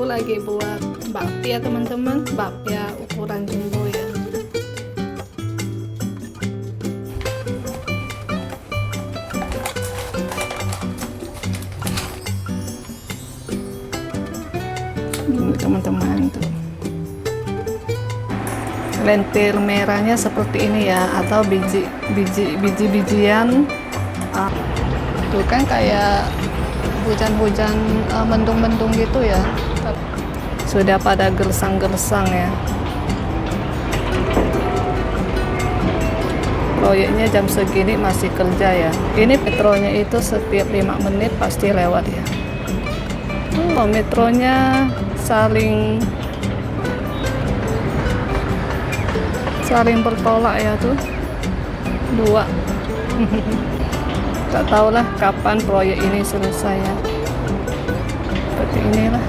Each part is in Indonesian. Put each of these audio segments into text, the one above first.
Aku lagi buat bakpia teman-teman, bakpia ukuran jumbo ya. Ini teman-teman tuh. Lentil merahnya seperti ini ya, atau biji-bijian. Tuh kan kayak hujan-hujan mendung-mendung gitu ya. Sudah pada gersang-gersang ya. Proyeknya jam segini masih kerja ya. Ini metronya itu setiap 5 menit pasti lewat ya. Metronya saling bertolak ya tuh. Dua. Tak tahulah kapan proyek ini selesai ya. Seperti inilah.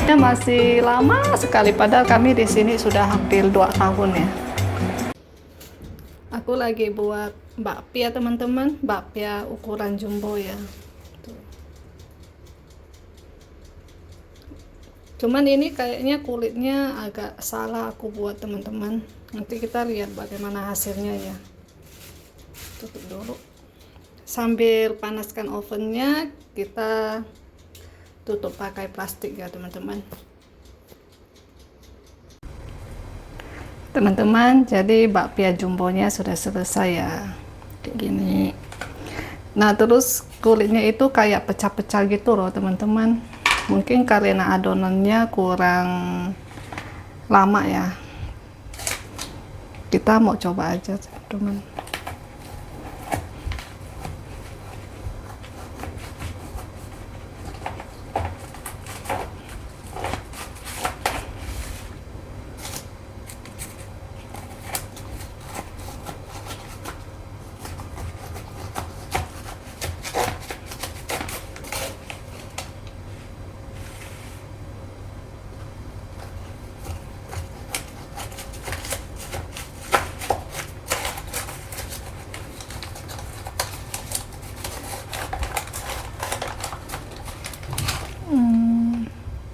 Masih lama sekali, padahal kami di sini sudah hampir 2 tahun ya. Aku lagi buat bakpia teman-teman, bakpia ukuran jumbo ya. Tuh. Cuman ini kayaknya kulitnya agak salah aku buat teman-teman. Nanti kita lihat bagaimana hasilnya ya. Tutup dulu. Sambil panaskan ovennya, kita tutup pakai plastik ya teman-teman. Teman-teman, jadi bakpia jumbonya sudah selesai ya, kayak gini. Nah terus kulitnya itu kayak pecah-pecah gitu loh teman-teman. Mungkin karena adonannya kurang lama ya. Kita mau coba aja teman-teman.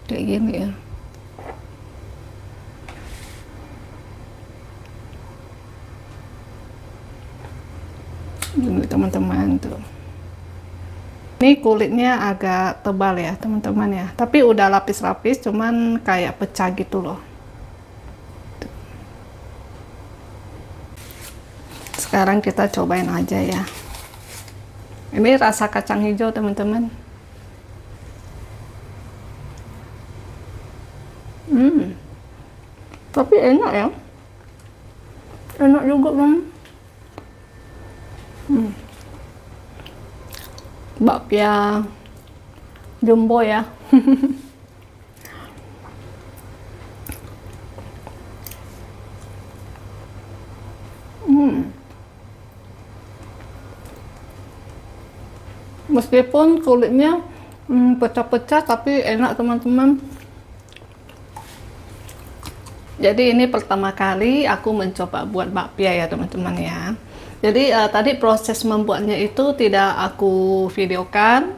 Kayak gini ya. Gini teman-teman tuh. Ini kulitnya agak tebal ya teman-teman ya. Tapi udah lapis-lapis, cuman kayak pecah gitu loh. Tuh. Sekarang kita cobain aja ya. Ini rasa kacang hijau teman-teman. Tapi enak ya, enak juga bang. Bakpia jumbo ya. Meskipun kulitnya pecah-pecah, tapi enak teman-teman. Jadi ini pertama kali aku mencoba buat bakpia ya teman-teman ya. Jadi tadi proses membuatnya itu tidak aku videokan.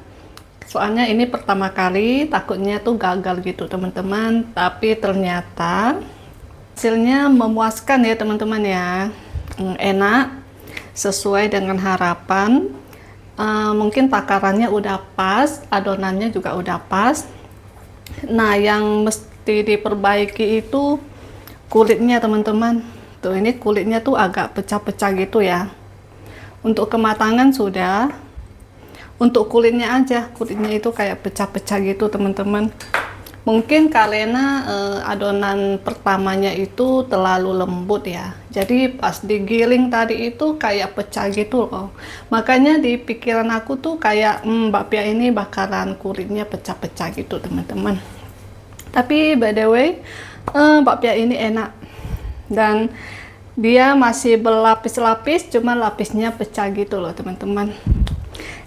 Soalnya ini pertama kali, takutnya tuh gagal gitu teman-teman. Tapi ternyata hasilnya memuaskan ya teman-teman ya. Enak, sesuai dengan harapan. Mungkin takarannya udah pas, adonannya juga udah pas. Nah yang mesti diperbaiki itu kulitnya teman-teman. Tuh ini kulitnya tuh agak pecah-pecah gitu ya. Untuk kematangan sudah, untuk kulitnya aja, kulitnya itu kayak pecah-pecah gitu teman-teman. Mungkin karena adonan pertamanya itu terlalu lembut ya. Jadi pas digiling tadi itu kayak pecah gitu loh. Makanya di pikiran aku tuh kayak bakpia ini bakalan kulitnya pecah-pecah gitu teman-teman. Tapi by the way, bakpia ini enak dan dia masih berlapis-lapis, cuma lapisnya pecah gitu loh teman-teman.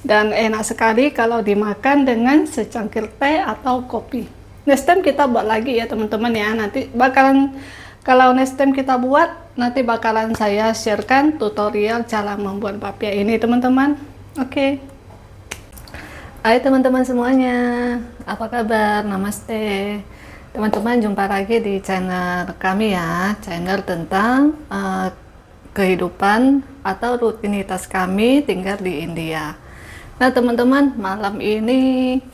Dan enak sekali kalau dimakan dengan secangkir teh atau kopi. Next time kita buat lagi ya teman-teman ya. Nanti bakalan, kalau next time kita buat, nanti bakalan saya sharekan tutorial cara membuat bakpia ini teman-teman. Oke. Hai teman-teman semuanya, apa kabar? Namaste. Teman-teman, jumpa lagi di channel kami ya, channel tentang kehidupan atau rutinitas kami tinggal di India. Nah teman-teman, malam ini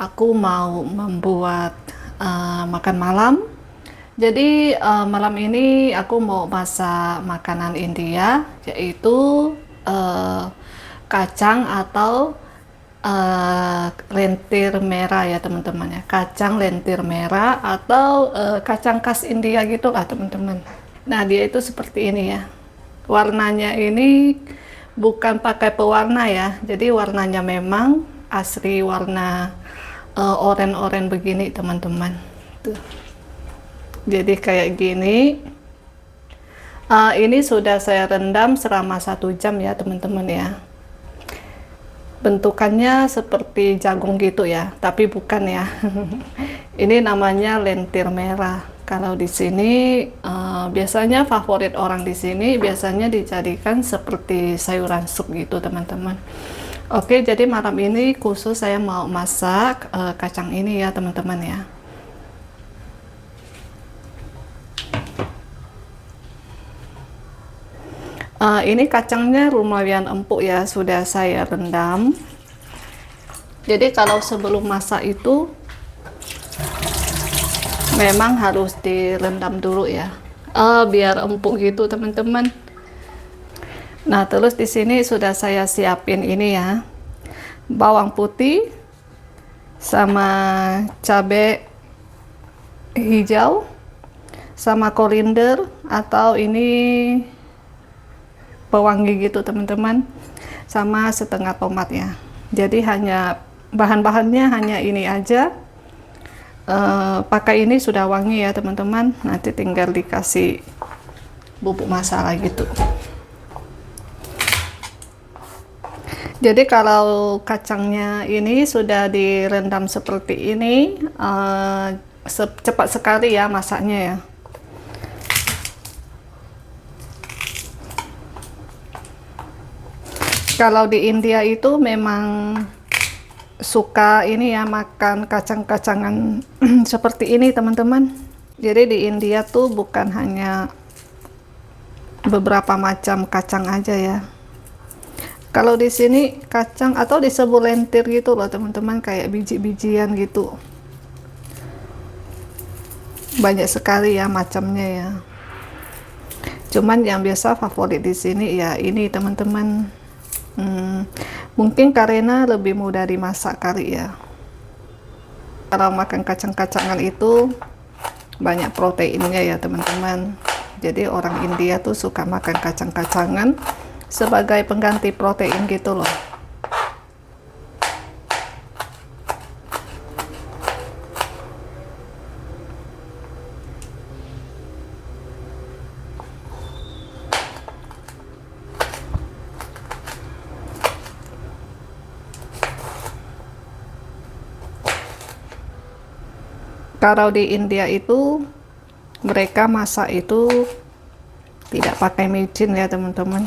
aku mau membuat makan malam. Jadi malam ini aku mau masak makanan India, yaitu kacang atau lentir merah ya teman-teman ya, kacang lentir merah atau kacang khas India gitu lah teman-teman. Nah dia itu seperti ini ya, warnanya ini bukan pakai pewarna ya, jadi warnanya memang asli warna oranye-oranye begini teman-teman tuh. Jadi kayak gini. Ini sudah saya rendam selama 1 jam ya teman-teman ya. Bentukannya seperti jagung gitu ya, tapi bukan ya. Ini namanya lentir merah. Kalau di sini biasanya favorit orang di sini biasanya dijadikan seperti sayuran sup gitu teman-teman. Oke, jadi malam ini khusus saya mau masak kacang ini ya teman-teman ya. Ini kacangnya lumayan empuk ya, sudah saya rendam. Jadi kalau sebelum masak itu memang harus direndam dulu ya, biar empuk gitu teman-teman. Nah terus di sini sudah saya siapin ini ya, bawang putih sama cabai hijau sama koriander atau ini pewangi gitu teman-teman, sama setengah tomat ya. Jadi hanya bahan-bahannya hanya ini aja. Pakai ini sudah wangi ya teman-teman, nanti tinggal dikasih bubuk masala gitu. Jadi kalau kacangnya ini sudah direndam seperti ini, cepat sekali ya masaknya ya. Kalau di India itu memang suka ini ya, makan kacang-kacangan seperti ini teman-teman. Jadi di India tuh bukan hanya beberapa macam kacang aja ya. Kalau di sini kacang atau disebut lentir gitu loh teman-teman, kayak biji-bijian gitu. Banyak sekali ya macamnya ya. Cuman yang biasa favorit di sini ya ini teman-teman. Mungkin karena lebih mudah dimasak kali ya. Kalau makan kacang-kacangan itu banyak proteinnya ya teman-teman. Jadi orang India tuh suka makan kacang-kacangan sebagai pengganti protein gitu loh. Kalau di India itu mereka masak itu tidak pakai micin ya teman-teman.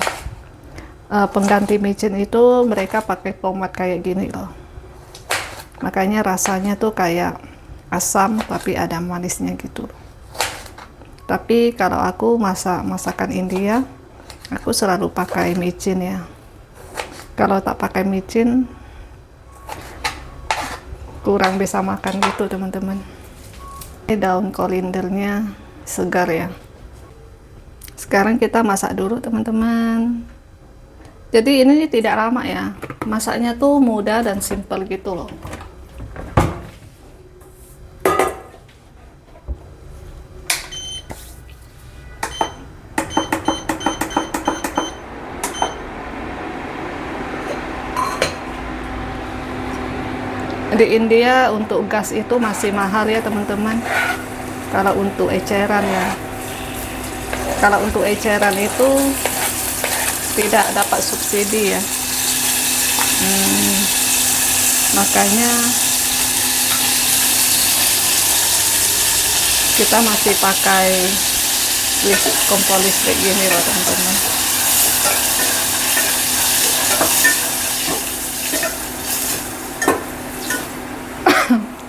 Pengganti micin itu mereka pakai tomat kayak gini loh. Makanya rasanya tuh kayak asam tapi ada manisnya gitu. Tapi kalau aku masak masakan India, aku selalu pakai micin ya. Kalau tak pakai micin kurang bisa makan gitu teman-teman. Ini daun koriandernya segar ya. Sekarang kita masak dulu teman-teman. Jadi ini tidak lama ya, masaknya tuh mudah dan simple gitu loh. Di India untuk gas itu masih mahal ya teman-teman. Kalau untuk eceran ya, kalau untuk eceran itu tidak dapat subsidi ya. Makanya kita masih pakai kompor listrik gini loh teman-teman.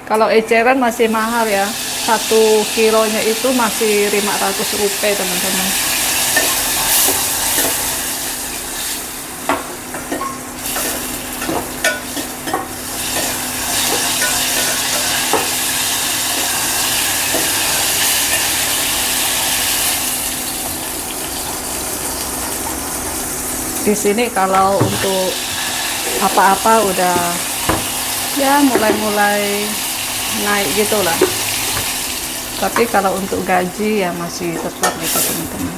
Kalau eceran masih mahal ya, 1 kilonya itu masih 500 rupiah teman-teman. Di sini kalau untuk apa-apa udah ya mulai-mulai naik gitu lah. Tapi kalau untuk gaji ya masih tetap gitu teman-teman.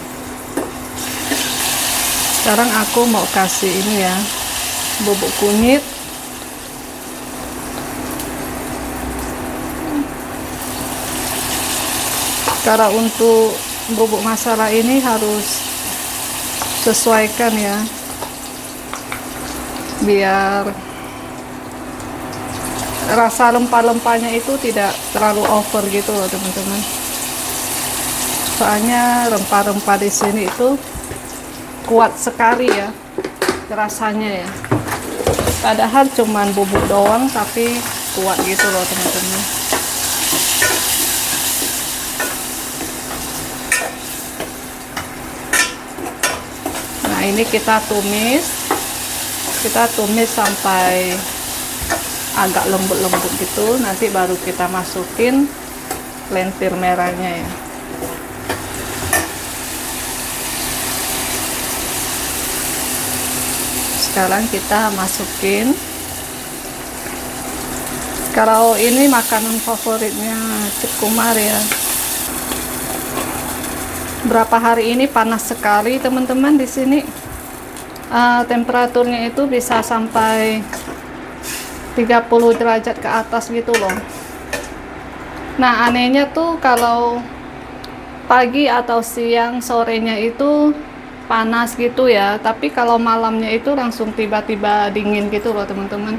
Sekarang aku mau kasih ini ya, bubuk kunyit. Kalau untuk bubuk masala ini harus sesuaikan ya, biar rasa rempah-rempahnya itu tidak terlalu over gitu loh teman-teman. Soalnya rempah-rempah di sini itu kuat sekali ya rasanya ya. Padahal cuman bubuk doang tapi kuat gitu loh teman-teman. Nah ini kita tumis sampai agak lembut-lembut gitu, nanti baru kita masukin lentir merahnya ya. Sekarang kita masukin, kalau ini makanan favoritnya Cip Kumar ya. Berapa hari ini panas sekali teman-teman di sini. Temperaturnya itu bisa sampai 30 derajat ke atas gitu loh. Nah anehnya tuh kalau pagi atau siang sorenya itu panas gitu ya, tapi kalau malamnya itu langsung tiba-tiba dingin gitu loh teman-teman.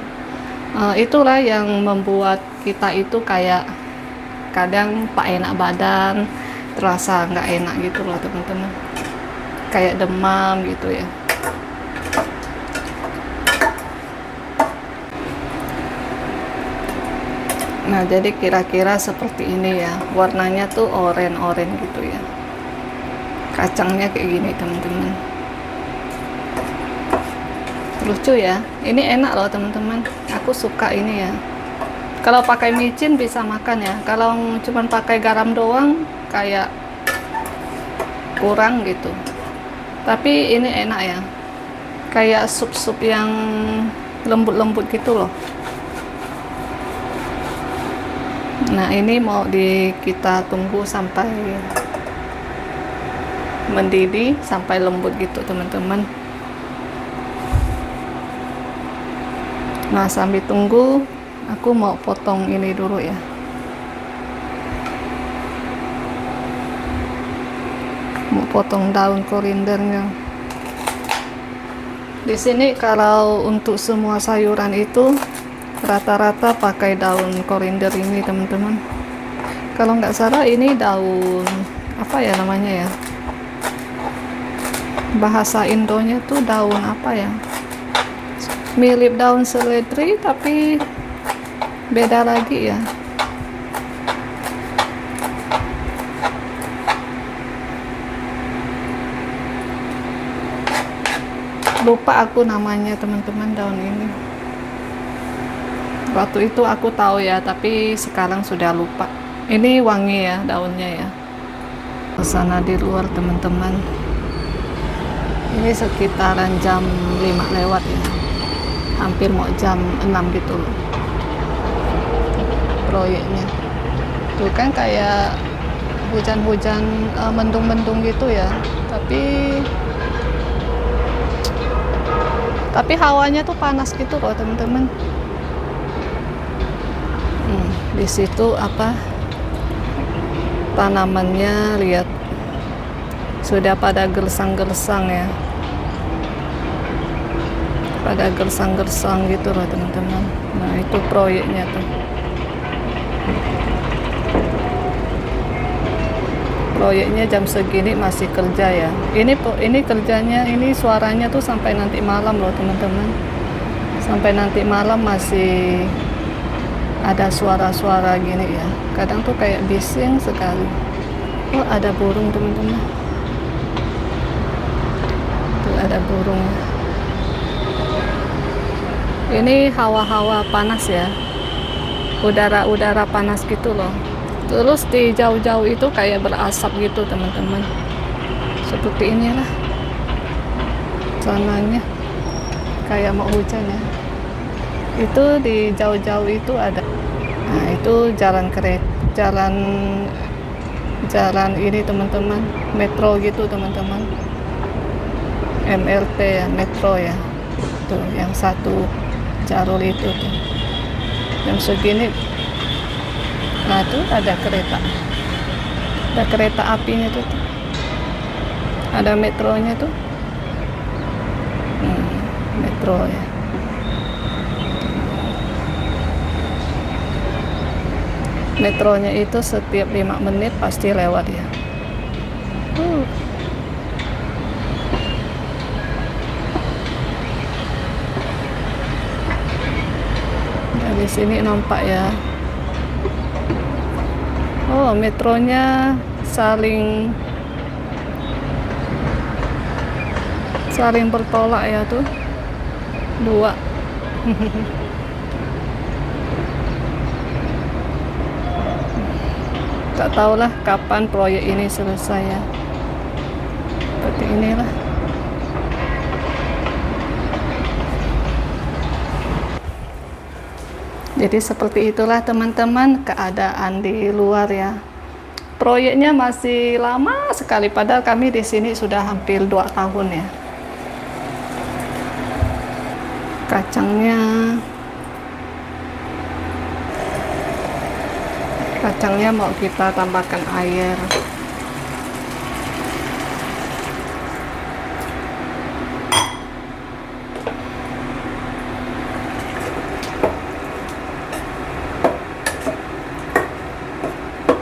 Itulah yang membuat kita itu kayak kadang tak enak badan, terasa nggak enak gitu loh teman-teman, kayak demam gitu ya. Nah jadi kira-kira seperti ini ya, warnanya tuh oranye-oranye gitu ya, kacangnya kayak gini teman-teman. Lucu ya, ini enak loh teman-teman, aku suka ini ya. Kalau pakai micin bisa makan ya, kalau cuman pakai garam doang kayak kurang gitu. Tapi ini enak ya, kayak sup-sup yang lembut-lembut gitu loh. Nah ini mau kita tunggu sampai mendidih, sampai lembut gitu teman-teman. Nah sambil tunggu aku mau potong ini dulu ya. Mau potong daun korindernya. Di sini kalau untuk semua sayuran itu rata-rata pakai daun korinder ini teman-teman. Kalau nggak salah ini daun apa ya namanya ya, bahasa Indonya tuh daun apa ya, mirip daun seledri tapi beda lagi ya. Lupa aku namanya teman-teman daun ini. Waktu itu aku tahu ya, tapi sekarang sudah lupa. Ini wangi ya daunnya ya. Kesana di luar teman-teman. Ini sekitaran jam 5 lewat ya. Hampir mau jam 6 gitu loh. Proyeknya. Tuh kan kayak hujan-hujan mendung-mendung gitu ya. Tapi hawanya tuh panas gitu loh teman-teman. Di situ apa tanamannya, lihat sudah pada gersang-gersang ya, pada gersang-gersang gitu loh teman-teman. Nah itu proyeknya tuh, proyeknya jam segini masih kerja ya. Ini kerjanya, ini suaranya tuh sampai nanti malam loh teman-teman, sampai nanti malam masih ada suara-suara gini ya, kadang tuh kayak bising sekali. Oh, ada burung teman-teman, tuh ada burung. Ini hawa-hawa panas ya, udara-udara panas gitu loh. Terus di jauh-jauh itu kayak berasap gitu teman-teman, seperti inilah sananya, kayak mau hujan ya. Itu di jauh-jauh itu ada, nah itu jalan kereta, jalan ini teman-teman, metro gitu teman-teman, MRT ya, metro ya, tuh yang satu jalur itu tuh yang segini. Nah tuh ada kereta apinya tuh, ada metronya tuh. Metro ya, metronya itu setiap 5 menit pasti lewat ya. Dari sini nampak ya. Oh, metronya saling bertolak ya tuh, dua. Tak tahulah kapan proyek ini selesai ya. Seperti inilah. Jadi seperti itulah teman-teman keadaan di luar ya. Proyeknya masih lama sekali, padahal kami di sini sudah hampir 2 tahun ya. Kacangnya mau kita tambahkan air.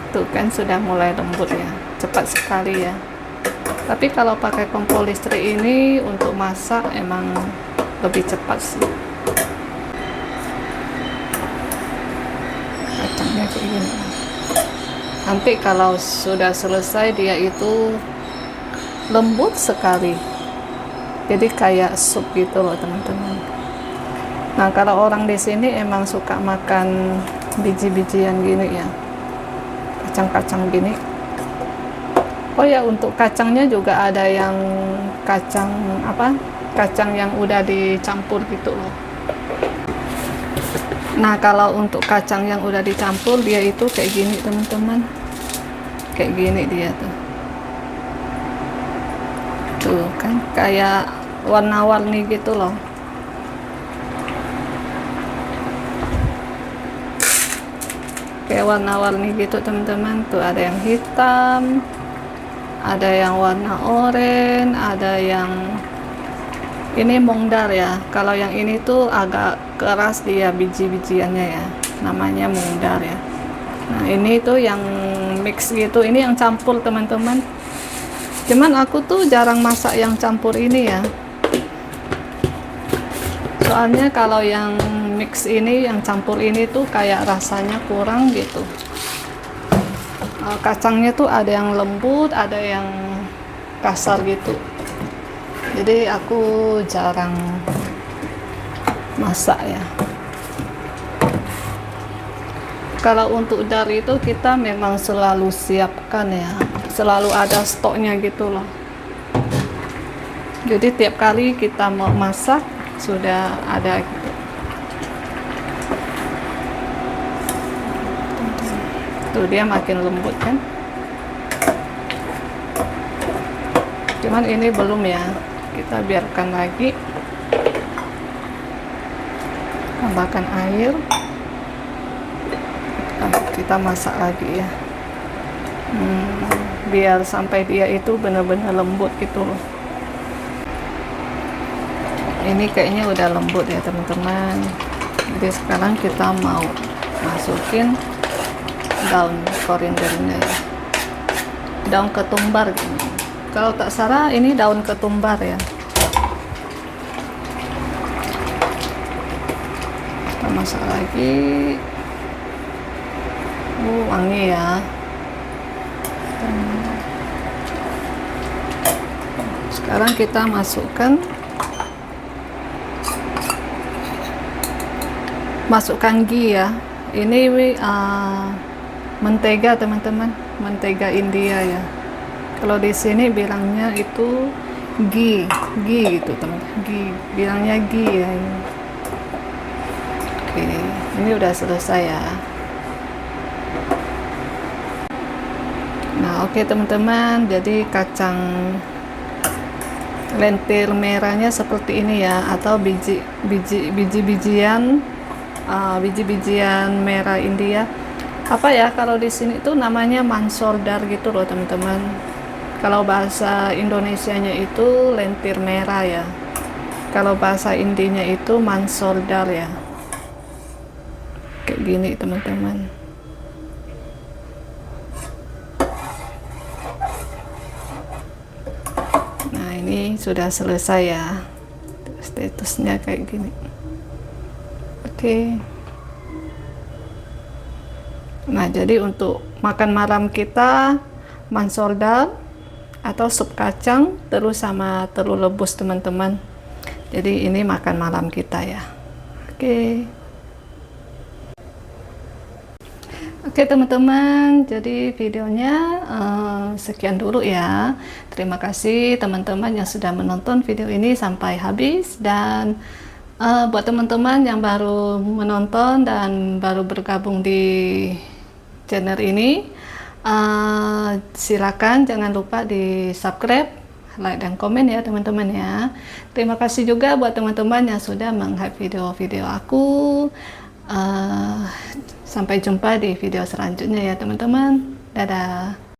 Tuh kan sudah mulai lembut ya, cepat sekali ya. Tapi kalau pakai kompor listrik ini untuk masak emang lebih cepat sih. Kacangnya kayak gini. Nanti kalau sudah selesai dia itu lembut sekali. Jadi kayak sup gitu loh teman-teman. Nah, kalau orang di sini emang suka makan biji-bijian gini ya. Kacang-kacang gini. Oh ya, untuk kacangnya juga ada yang kacang apa? Kacang yang udah dicampur gitu loh. Nah, kalau untuk kacang yang udah dicampur dia itu kayak gini teman-teman. Kayak gini dia tuh. Tuh kan kayak warna-warni gitu loh. Kayak warna-warni gitu teman-teman. Tuh ada yang hitam, ada yang warna oranye, ada yang ini mungdar ya. Kalau yang ini tuh agak keras dia biji-bijiannya ya, namanya mungdar ya. Nah ini tuh yang mix gitu, ini yang campur teman-teman. Cuman aku tuh jarang masak yang campur ini ya, soalnya kalau yang mix ini, yang campur ini tuh kayak rasanya kurang gitu. Kacangnya tuh ada yang lembut, ada yang kasar gitu. Jadi aku jarang masak ya. Kalau untuk dari itu kita memang selalu siapkan ya, selalu ada stoknya gitu loh. Jadi tiap kali kita mau masak sudah ada gitu. Tuh dia makin lembut kan. Cuman ini belum ya, kita biarkan lagi. Tambahkan air. Kita masak lagi ya. Biar sampai dia itu benar-benar lembut gitu loh. Ini kayaknya udah lembut ya teman-teman. Jadi sekarang kita mau masukin daun korindernya ya. Daun ketumbar gini. Kalau tak salah ini daun ketumbar ya. Kita masak lagi. Wangi ya. Sekarang kita masukkan ghee ya. Ini mentega teman-teman, mentega India ya. Kalau di sini bilangnya itu ghee gitu teman-teman. Bilangnya ghee ya. Oke, ini udah selesai ya. Nah, oke teman-teman, jadi kacang lentil merahnya seperti ini ya, atau biji-bijian merah India. Apa ya, kalau di sini itu namanya mansor dar gitu loh teman-teman. Kalau bahasa Indonesianya itu lentil merah ya. Kalau bahasa Indinya itu mansor dar ya. Kayak gini teman-teman. Nah, ini sudah selesai ya. Statusnya kayak gini. Oke. Nah, jadi untuk makan malam kita mansor dal atau sup kacang terus sama telur rebus teman-teman. Jadi ini makan malam kita ya. Oke. Oke teman-teman, jadi videonya sekian dulu ya. Terima kasih teman-teman yang sudah menonton video ini sampai habis, dan buat teman-teman yang baru menonton dan baru bergabung di channel ini, silakan jangan lupa di subscribe, like dan komen ya teman-teman ya. Terima kasih juga buat teman-teman yang sudah meng-hype video-video aku. Sampai jumpa di video selanjutnya ya teman-teman. Dadah.